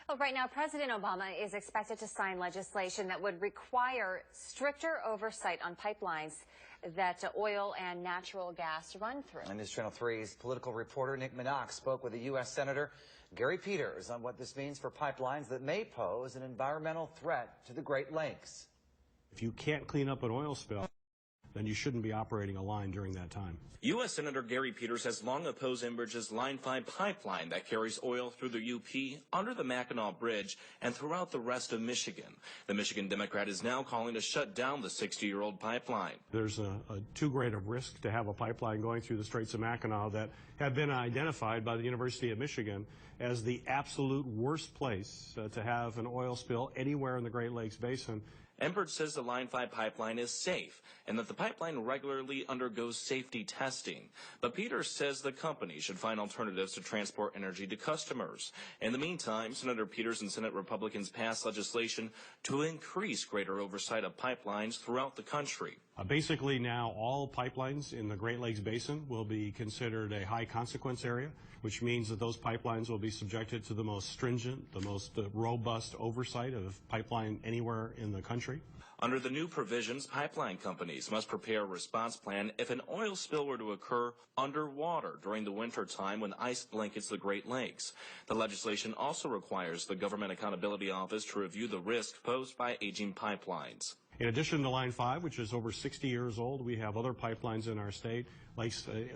Well, right now, President Obama is expected to sign legislation that would require stricter oversight on pipelines that oil and natural gas run through. And this Channel 3's political reporter Nick Minock spoke with the U.S. Senator Gary Peters on what this means for pipelines that may pose an environmental threat to the Great Lakes. If you can't clean up an oil spill, then you shouldn't be operating a line during that time. U.S. Senator Gary Peters has long opposed Enbridge's Line 5 pipeline that carries oil through the UP, under the Mackinac Bridge, and throughout the rest of Michigan. The Michigan Democrat is now calling to shut down the 60-year-old pipeline. There's a too great a risk to have a pipeline going through the Straits of Mackinac that had been identified by the University of Michigan as the absolute worst place to have an oil spill anywhere in the Great Lakes Basin. Enbridge says the Line 5 pipeline is safe and that the pipeline regularly undergoes safety testing. But Peters says the company should find alternatives to transport energy to customers. In the meantime, Senator Peters and Senate Republicans passed legislation to increase greater oversight of pipelines throughout the country. Basically now all pipelines in the Great Lakes Basin will be considered a high consequence area, which means that those pipelines will be subjected to the most stringent, the most robust oversight of pipeline anywhere in the country. Under the new provisions, pipeline companies must prepare a response plan if an oil spill were to occur underwater during the winter time when ice blankets the Great Lakes. The legislation also requires the Government Accountability Office to review the risk posed by aging pipelines. In addition to Line 5, which is over 60 years old, we have other pipelines in our state, like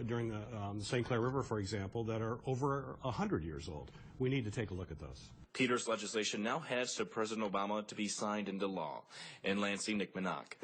during the St. Clair River, for example, that are over 100 years old. We need to take a look at those. Peters' legislation now heads to President Obama to be signed into law. In Lansing, Nick Minock.